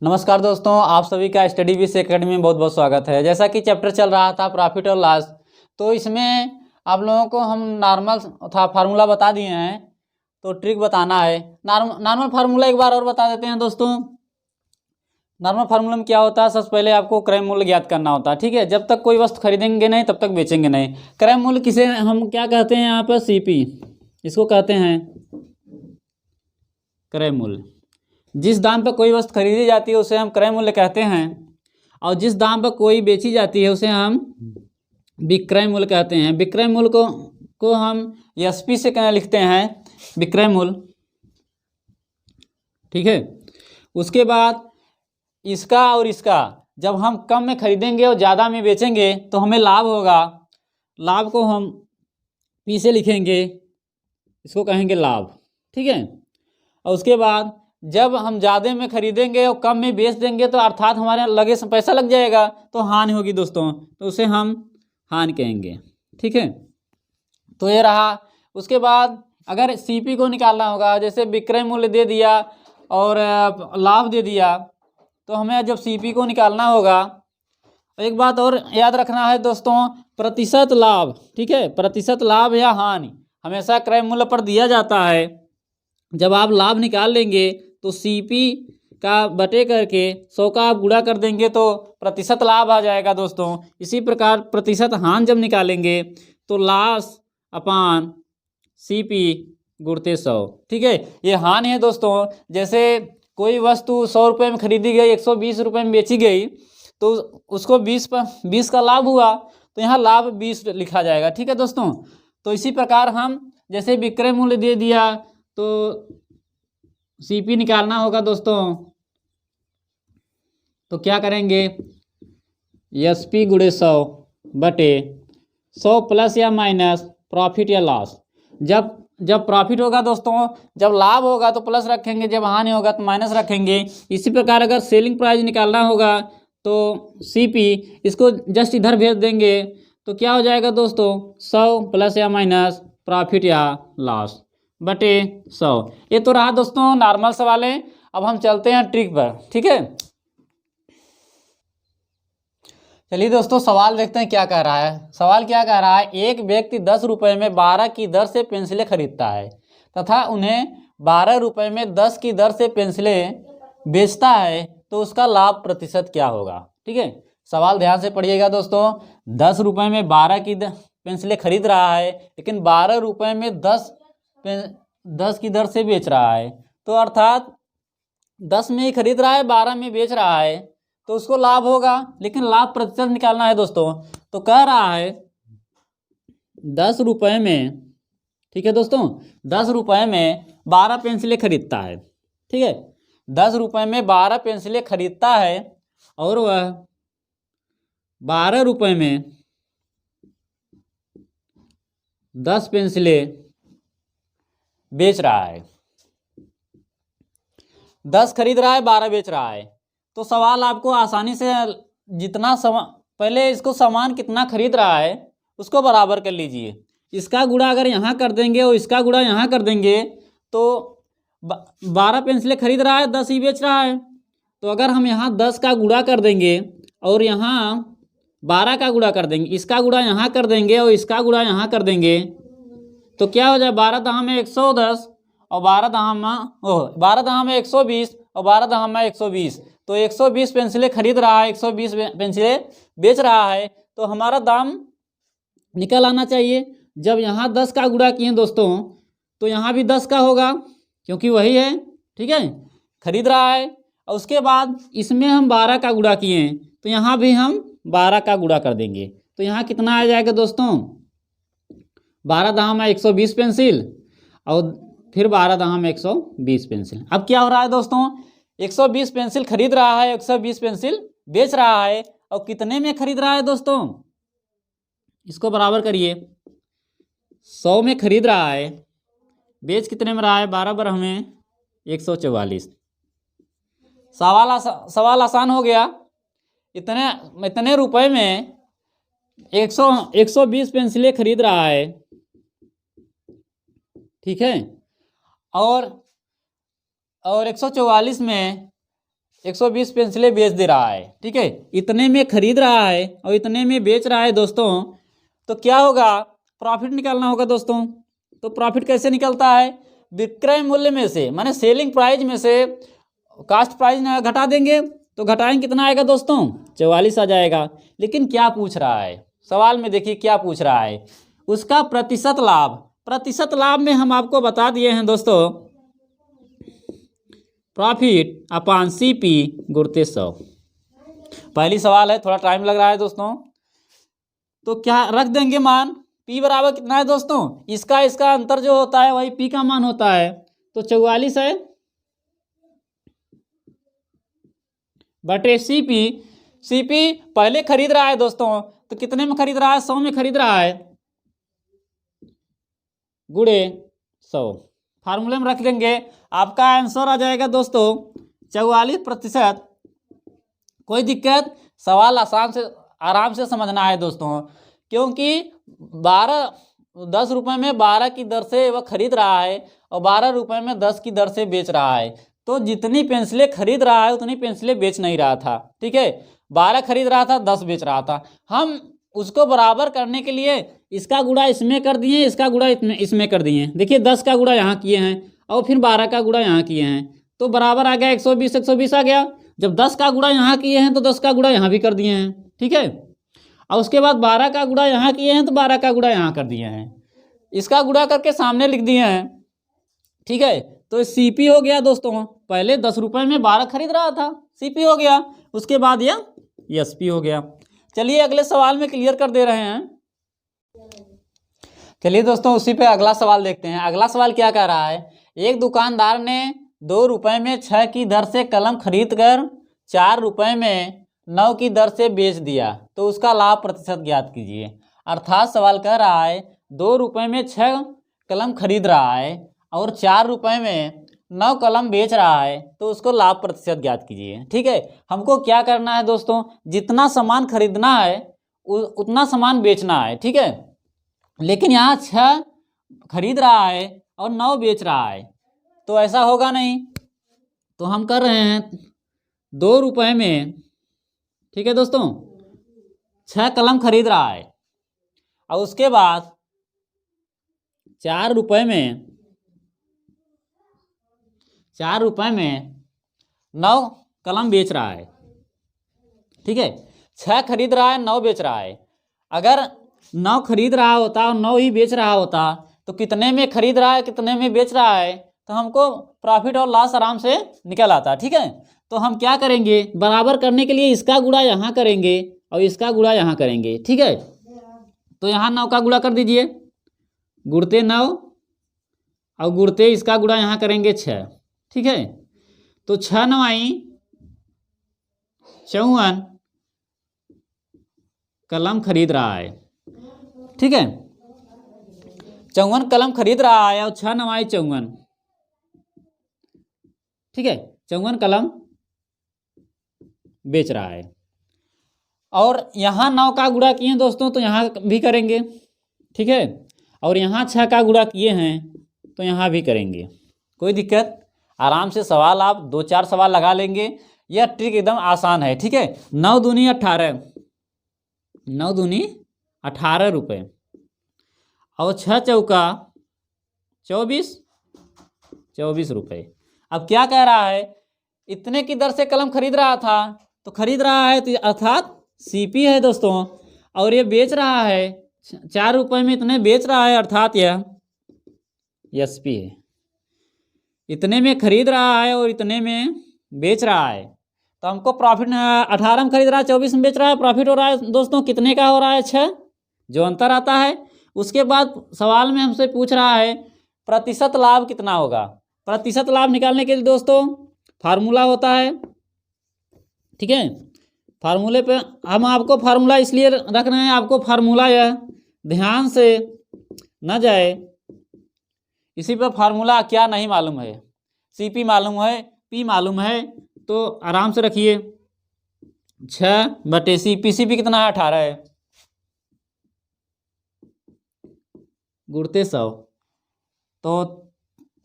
नमस्कार दोस्तों, आप सभी का स्टडी विश एकेडमी में बहुत बहुत स्वागत है। जैसा कि चैप्टर चल रहा था प्रॉफिट और लॉस, तो इसमें आप लोगों को हम नॉर्मल था फार्मूला बता दिए हैं, तो ट्रिक बताना है। नॉर्मल फार्मूला एक बार और बता देते हैं दोस्तों। नॉर्मल फार्मूला में क्या होता है, सबसे पहले आपको क्रय मूल्य ज्ञात करना होता है। ठीक है, जब तक कोई वस्तु खरीदेंगे नहीं तब तक बेचेंगे नहीं। क्रय मूल्य किसे हम क्या कहते हैं, यहाँ पर सीपी इसको कहते हैं क्रय मूल्य। जिस दाम पर कोई वस्तु खरीदी जाती है उसे हम क्रय मूल्य कहते हैं, और जिस दाम पर कोई बेची जाती है उसे हम विक्रय मूल्य कहते हैं। विक्रय मूल्य को हम एसपी से लिखते हैं, विक्रय मूल्य। ठीक है, उसके बाद इसका और इसका जब हम कम में खरीदेंगे और ज़्यादा में बेचेंगे तो हमें लाभ होगा। लाभ को हम पी से लिखेंगे, इसको कहेंगे लाभ। ठीक है, और उसके बाद जब हम ज़्यादा में खरीदेंगे और कम में बेच देंगे तो अर्थात हमारे लगे से पैसा लग जाएगा तो हानि होगी दोस्तों, तो उसे हम हानि कहेंगे। ठीक है, तो ये रहा। उसके बाद अगर सीपी को निकालना होगा, जैसे विक्रय मूल्य दे दिया और लाभ दे दिया, तो हमें जब सीपी को निकालना होगा, एक बात और याद रखना है दोस्तों, प्रतिशत लाभ। ठीक है, प्रतिशत लाभ या हानि हमेशा क्रय मूल्य पर दिया जाता है। जब आप लाभ निकाल लेंगे तो सीपी का बटे करके 100 का आप गुणा कर देंगे तो प्रतिशत लाभ आ जाएगा दोस्तों। इसी प्रकार प्रतिशत हानि जब निकालेंगे तो लॉस अपान सीपी गुणते 100। ठीक है, ये हानि है दोस्तों। जैसे कोई वस्तु 100 रुपये में खरीदी गई, 120 रुपये में बेची गई, तो उसको 20 का लाभ हुआ, तो यहाँ लाभ 20 लिखा जाएगा। ठीक है दोस्तों, तो इसी प्रकार हम जैसे विक्रय मूल्य दे दिया तो सीपी निकालना होगा दोस्तों, तो क्या करेंगे, एसपी गुणे 100 बटे 100 प्लस या माइनस प्रॉफिट या लॉस। जब प्रॉफिट होगा दोस्तों, जब लाभ होगा तो प्लस रखेंगे, जब हानि होगा तो माइनस रखेंगे। इसी प्रकार अगर सेलिंग प्राइस निकालना होगा तो सीपी इसको जस्ट इधर भेज देंगे, तो क्या हो जाएगा दोस्तों, 100 प्लस या माइनस प्रॉफिट या लॉस बटे 100। ये तो रहा दोस्तों नॉर्मल सवाल है। अब हम चलते हैं ट्रिक पर। ठीक है, चलिए दोस्तों सवाल देखते हैं क्या कह रहा है। सवाल क्या कह रहा है, एक व्यक्ति 10 रुपये में 12 की दर से पेंसिलें खरीदता है तथा उन्हें 12 रुपये में 10 की दर से पेंसिलें बेचता है, तो उसका लाभ प्रतिशत क्या होगा। ठीक है, सवाल ध्यान से पढ़िएगा दोस्तों। 10 रुपये में 12 की पेंसिलें खरीद रहा है, लेकिन 12 रुपये में 10 की दर से बेच रहा है, तो अर्थात 10 में ही खरीद रहा है, 12 में बेच रहा है, तो उसको लाभ होगा। लेकिन लाभ प्रतिशत निकालना है दोस्तों, तो कह रहा है 10 रुपये में, ठीक है दोस्तों, 10 रुपये में 12 पेंसिलें खरीदता है। ठीक है, 10 रुपये में 12 पेंसिलें खरीदता है और वह 12 रुपये में 10 पेंसिलें बेच रहा है। 10 खरीद रहा है, 12 बेच रहा है, तो सवाल आपको आसानी से जितना पहले इसको सामान कितना खरीद रहा है उसको बराबर कर लीजिए। इसका गुणा अगर यहाँ कर देंगे और इसका गुणा यहाँ कर देंगे तो 12 पेंसिलें खरीद रहा है, 10 ही बेच रहा है। तो अगर हम यहाँ 10 का गुणा कर देंगे और यहाँ 12 का गुणा कर देंगे, इसका गुणा यहाँ कर देंगे और इसका गुणा यहाँ कर देंगे, तो क्या हो जाए, 12 दहाम में 110 और 12 दहाम में 120 और 12 दहाम में 120, तो 120 पेंसिलें खरीद रहा है, 120 पेंसिलें बेच रहा है, तो हमारा दाम निकल आना चाहिए। जब यहाँ 10 का गुणा किए दोस्तों तो यहाँ भी 10 का होगा, क्योंकि वही है। ठीक है, खरीद रहा है, और उसके बाद इसमें हम 12 का गुणा किए तो यहाँ भी हम 12 का गुणा कर देंगे, तो यहाँ कितना आ जाएगा दोस्तों, 12 दहाम में 120 पेंसिल और फिर 12 दहाम में 120 पेंसिल। अब क्या हो रहा है दोस्तों, 120 पेंसिल खरीद रहा है, 120 पेंसिल बेच रहा है, और कितने में खरीद रहा है दोस्तों, इसको बराबर करिए। 100 में खरीद रहा है, बेच कितने में रहा है, 12 बरह में 144। सवाल आसान हो गया। इतने रुपए में 120 पेंसिलें खरीद रहा है। ठीक है, और 144 में 120 पेंसिलें बेच दे रहा है, ठीक है, इतने में खरीद रहा है और इतने में बेच रहा है दोस्तों, तो क्या होगा, प्रॉफिट निकालना होगा दोस्तों। तो प्रॉफिट कैसे निकलता है, विक्रय मूल्य में से, माने सेलिंग प्राइस में से कास्ट प्राइस घटा देंगे, तो घटाएंगे कितना आएगा दोस्तों, 44 आ जाएगा। लेकिन क्या पूछ रहा है सवाल में, देखिए क्या पूछ रहा है, उसका प्रतिशत लाभ। प्रतिशत लाभ में हम आपको बता दिए हैं दोस्तों, प्रॉफिट अपॉन CP गुणित 100। पहली सवाल है, थोड़ा टाइम लग रहा है दोस्तों, तो क्या रख देंगे मान, P बराबर कितना है दोस्तों, इसका अंतर जो होता है वही P का मान होता है, तो 44 है बटे CP पहले खरीद रहा है दोस्तों, तो कितने में खरीद रहा है, 100 में खरीद रहा है, गुणे 100, फार्मूले में रख देंगे, आपका आंसर आ जाएगा दोस्तों 44%। कोई दिक्कत, सवाल आराम से समझना है दोस्तों, क्योंकि 10 रुपये में 12 की दर से वह खरीद रहा है और 12 रुपये में 10 की दर से बेच रहा है, तो जितनी पेंसिलें खरीद रहा है उतनी पेंसिलें बेच नहीं रहा था, ठीक है, 12 खरीद रहा था, 10 बेच रहा था। हम उसको बराबर करने के लिए इसका गुणा इसमें कर दिए, इसका गुणा इसमें कर दिए, देखिए 10 का गुणा यहाँ किए हैं और फिर 12 का गुणा यहाँ किए हैं, तो बराबर आ गया 120 आ गया। जब 10 का गुणा यहाँ किए हैं तो 10 का गुणा यहाँ भी कर दिए हैं, ठीक है, और उसके बाद 12 का गुणा यहाँ किए हैं तो 12 का गुणा यहाँ कर दिए हैं, इसका गुणा करके सामने लिख दिए हैं, ठीक है। तो CP हो गया दोस्तों, पहले 10 रुपये में 12 खरीद रहा था, CP हो गया, उसके बाद यह SP हो गया। चलिए अगले सवाल में क्लियर कर दे रहे हैं। चलिए दोस्तों उसी पे अगला सवाल देखते हैं। अगला सवाल क्या कह रहा है, एक दुकानदार ने 2 रुपये में 6 की दर से कलम खरीद कर 4 रुपये में 9 की दर से बेच दिया, तो उसका लाभ प्रतिशत ज्ञात कीजिए। अर्थात सवाल कह रहा है 2 रुपये में 6 कलम खरीद रहा है और 4 रुपये में 9 कलम बेच रहा है, तो उसको लाभ प्रतिशत ज्ञात कीजिए, ठीक है। हमको क्या करना है दोस्तों, जितना सामान खरीदना है उतना सामान बेचना है, ठीक है, लेकिन यहाँ 6 खरीद रहा है और 9 बेच रहा है, तो ऐसा होगा नहीं। तो हम कर रहे हैं 2 रुपये में, ठीक है दोस्तों, 6 कलम खरीद रहा है और उसके बाद 4 रुपये में 9 कलम बेच रहा है, ठीक है, 6 खरीद रहा है 9 बेच रहा है। अगर 9 खरीद रहा होता और 9 ही बेच रहा होता, तो कितने में खरीद रहा है कितने में बेच रहा है, तो हमको प्रॉफिट और लॉस आराम से निकल आता, ठीक है। तो हम क्या करेंगे, बराबर करने के लिए इसका गुणा यहाँ करेंगे और इसका गुणा यहाँ करेंगे, ठीक है। तो यहाँ 9 का गुणा कर दीजिए, गुणते 9 और गुणते इसका गुणा यहाँ करेंगे 6, ठीक है। तो 6 9 54 कलम खरीद रहा है, ठीक है, 54 कलम खरीद रहा है और 6 9 54, ठीक है, 54 कलम बेच रहा है। और यहाँ 9 का गुणा किए हैं दोस्तों, तो यहाँ भी करेंगे, ठीक है, और यहाँ 6 का गुणा किए हैं तो यहाँ भी करेंगे, कोई दिक्कत, आराम से सवाल आप 2-4 सवाल लगा लेंगे, यह ट्रिक एकदम आसान है, ठीक है। 9 दूनी 18, 9 दूनी 18 रुपये और 6 चौका 24 रुपये। अब क्या कह रहा है, इतने की दर से कलम खरीद रहा था, तो खरीद रहा है तो अर्थात CP है दोस्तों, और ये बेच रहा है 4 रुपये में इतने बेच रहा है, अर्थात यह SP है। इतने में खरीद रहा है और इतने में बेच रहा है, तो हमको प्रॉफिट 18 में खरीद रहा है 24 में बेच रहा है, प्रॉफिट हो रहा है दोस्तों कितने का हो रहा है, 6, जो अंतर आता है। उसके बाद सवाल में हमसे पूछ रहा है प्रतिशत लाभ कितना होगा। प्रतिशत लाभ निकालने के लिए दोस्तों फार्मूला होता है, ठीक है, फार्मूले पे हम आपको फार्मूला इसलिए रख रहे हैं, आपको फार्मूला यह ध्यान से न जाए, इसी पर फार्मूला क्या नहीं मालूम है, CP मालूम है, P मालूम है, तो आराम से रखिए 6 बटे CP कितना है, 18 है, गुणते 100, तो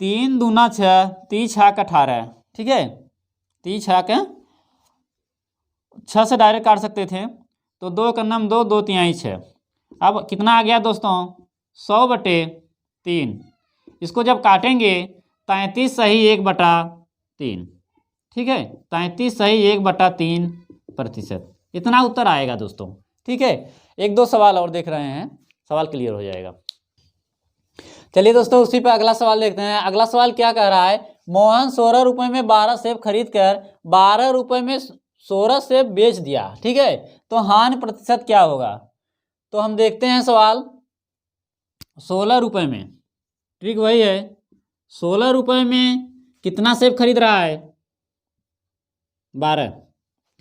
3 दूना 6, 3 6 18, ठीक है, 3 6 6 से डायरेक्ट काट सकते थे, तो 2 का नम 2, 2 तिहाई 6। अब कितना आ गया दोस्तों 100/3। इसको जब काटेंगे 33 सही 1/3, ठीक है, 33 सही 1/3%, इतना उत्तर आएगा दोस्तों। ठीक है, 1-2 सवाल और देख रहे हैं, सवाल क्लियर हो जाएगा। चलिए दोस्तों उसी पे अगला सवाल देखते हैं। अगला सवाल क्या कह रहा है, मोहन 16 रुपये में 12 सेब खरीद कर 12 रुपये में 16 सेब बेच दिया, ठीक है, तो हानि प्रतिशत क्या होगा। तो हम देखते हैं सवाल। 16 रुपये में, ठीक वही है, 16 रुपये में कितना सेब खरीद रहा है 12,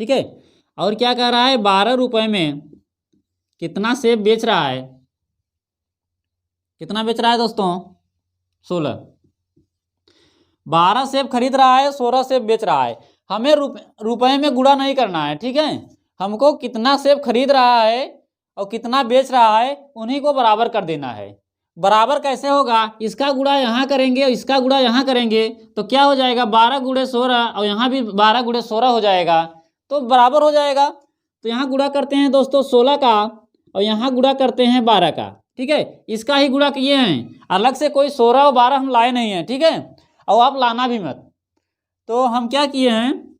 ठीक है, और क्या कह रहा है 12 रुपये में कितना सेब बेच रहा है, कितना बेच रहा है दोस्तों 16। 12 सेब खरीद रहा है, 16 सेब बेच रहा है। हमें रुपए में गुणा नहीं करना है, ठीक है, हमको कितना सेब खरीद रहा है और कितना बेच रहा है उन्हीं को बराबर कर देना है। बराबर कैसे होगा, इसका गुणा यहाँ करेंगे और इसका गुणा यहाँ करेंगे तो क्या हो जाएगा 12 × 16 और यहाँ भी 12 × 16 हो जाएगा, तो बराबर हो जाएगा। तो यहाँ गुणा करते हैं दोस्तों 16 का और यहाँ गुणा करते हैं 12 का, ठीक है, इसका ही गुणा किए हैं, अलग से कोई 16 और 12 हम लाए नहीं हैं, ठीक है, और आप लाना भी मत। तो हम क्या किए हैं,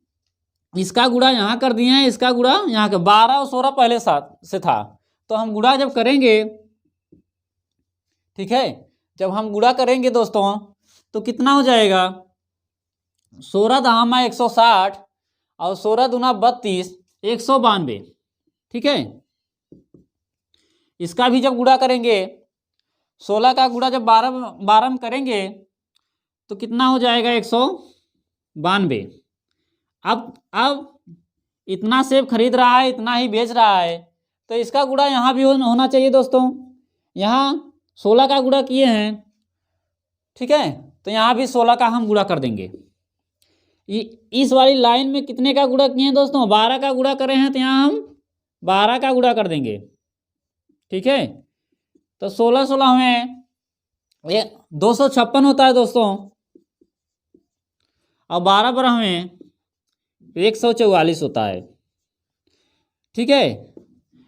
इसका गुणा यहाँ कर दिए हैं, इसका गुणा यहाँ का 12 और 16 पहले साथ से था, तो हम गुणा जब करेंगे, ठीक है, जब हम गुणा करेंगे दोस्तों तो कितना हो जाएगा 16 दहामा 160 और 16 दूना 32, 192, ठीक है। इसका भी जब गुणा करेंगे 16 का गुणा जब 12 में करेंगे तो कितना हो जाएगा 192। अब इतना सेब खरीद रहा है, इतना ही बेच रहा है, तो इसका गुणा यहाँ भी होना चाहिए दोस्तों। यहाँ 16 का गुणा किए हैं, ठीक है, तो यहाँ भी 16 का हम गुणा कर देंगे। इस वाली लाइन में कितने का गुणा किए हैं दोस्तों 12 का गुणा करे हैं, तो यहाँ हम 12 का गुणा कर देंगे, ठीक है। तो 16 में 256 होता है दोस्तों, और 12 पर हमें 144 होता है, ठीक है।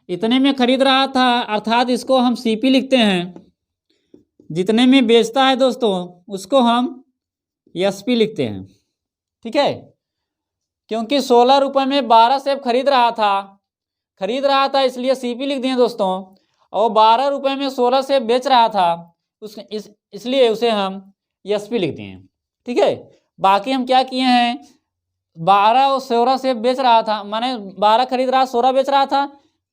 इतने में खरीद रहा था, अर्थात इसको हम सीपी लिखते हैं। जितने में बेचता है दोस्तों उसको हम एसपी लिखते हैं, ठीक है, क्योंकि 16 रुपये में 12 सेब खरीद रहा था इसलिए सीपी लिख दिए दोस्तों, और 12 रुपये में 16 सेब बेच रहा था इसलिए उसे हम एसपी लिख दिए, ठीक है। बाकी हम क्या किए हैं 12 और 16 सेब बेच रहा था, माने 12 खरीद रहा 16 बेच रहा था,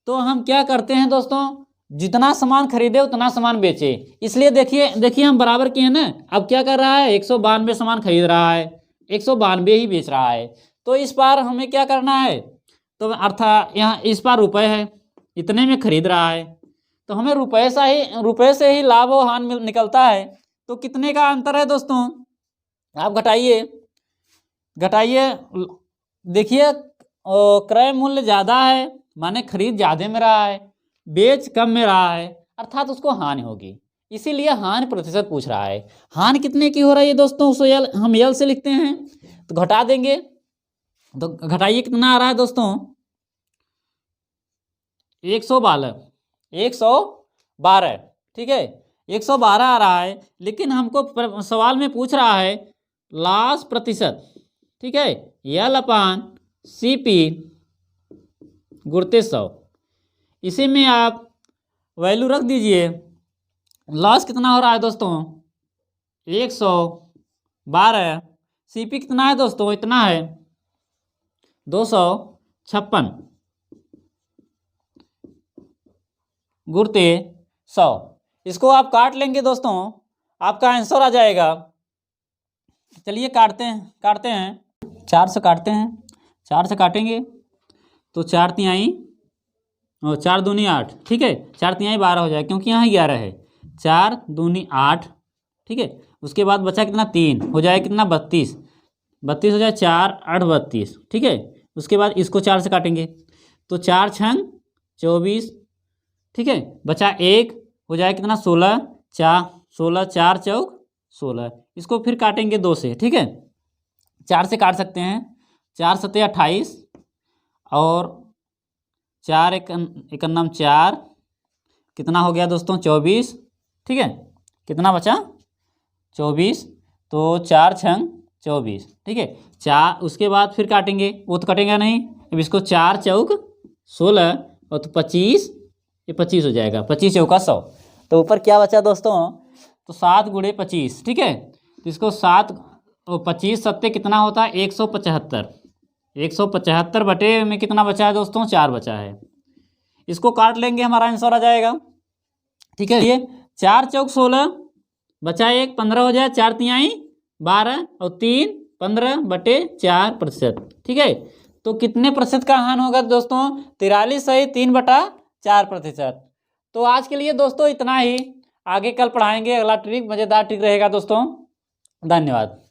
तो हम क्या करते हैं दोस्तों जितना सामान खरीदे उतना सामान बेचे, इसलिए देखिए हम बराबर किए ना। अब क्या कर रहा है 192 सामान खरीद रहा है, 192 ही बेच रहा है, तो इस बार हमें क्या करना है, तो अर्थात यहाँ इस बार रुपए है, इतने में खरीद रहा है, तो हमें रुपए से ही लाभ और हानि निकलता है। तो कितने का अंतर है दोस्तों, आप घटाइए, देखिए क्रय मूल्य ज़्यादा है, माने खरीद ज़्यादा में रहा है, बेच कम में रहा है, अर्थात उसको हानि होगी, इसीलिए हानि प्रतिशत पूछ रहा है। हानि कितने की हो रही है दोस्तों, उसको हम यल से लिखते हैं, तो घटा देंगे, तो घटाइए कितना आ रहा है दोस्तों 112, ठीक है, 112 आ रहा है, लेकिन हमको सवाल में पूछ रहा है लॉस प्रतिशत, ठीक है, L/CP गुणित 100, इसी में आप वैल्यू रख दीजिए। लॉस कितना हो रहा है दोस्तों 112, सीपी कितना है दोस्तों, इतना है 256 गुणित 100, इसको आप काट लेंगे दोस्तों, आपका आंसर आ जाएगा। चलिए काटते हैं 4 से काटते हैं, 4 से काटेंगे तो 4 तिहाई और 4 दूनी 8, ठीक है, 4 तिहाई 12 हो जाएगा, क्योंकि यहाँ 11 है, 4 दूनी 8, ठीक है। उसके बाद बचा कितना 3 हो जाएगा, कितना 32 हो जाए, 4 8 32, ठीक है। उसके बाद इसको 4 से काटेंगे तो 4 6 24, ठीक है, बचा 1 हो जाए कितना 16 4 चौक 16, इसको फिर काटेंगे 2 से, ठीक है, 4 से काट सकते हैं, 4 7 28 और 4 एक नम 4, कितना हो गया दोस्तों 24, ठीक है। कितना बचा 24, तो 4 छंग 24, ठीक है। 4 उसके बाद फिर काटेंगे, वो तो कटेगा नहीं। अब इसको 4 चौक 16 और तो 25, ये 25 हो जाएगा, 25 चौका 100। तो ऊपर क्या बचा दोस्तों, तो 7 गुणे 25, ठीक है। तो इसको 7 और 25 सत्ते कितना होता है 175। 175 बटे में कितना बचा है दोस्तों 4 बचा है। इसको काट लेंगे, हमारा आंसर आ जाएगा, ठीक है। ये 4 चौक 16 बचा 1, 15 हो जाए, 4 तिहाई 12 और 3 15 बटे 4%, ठीक है। तो कितने प्रतिशत का हानि होगा दोस्तों 43.3/4%। तो आज के लिए दोस्तों इतना ही, आगे कल पढ़ाएंगे अगला ट्रिक, मज़ेदार ट्रिक रहेगा दोस्तों। धन्यवाद।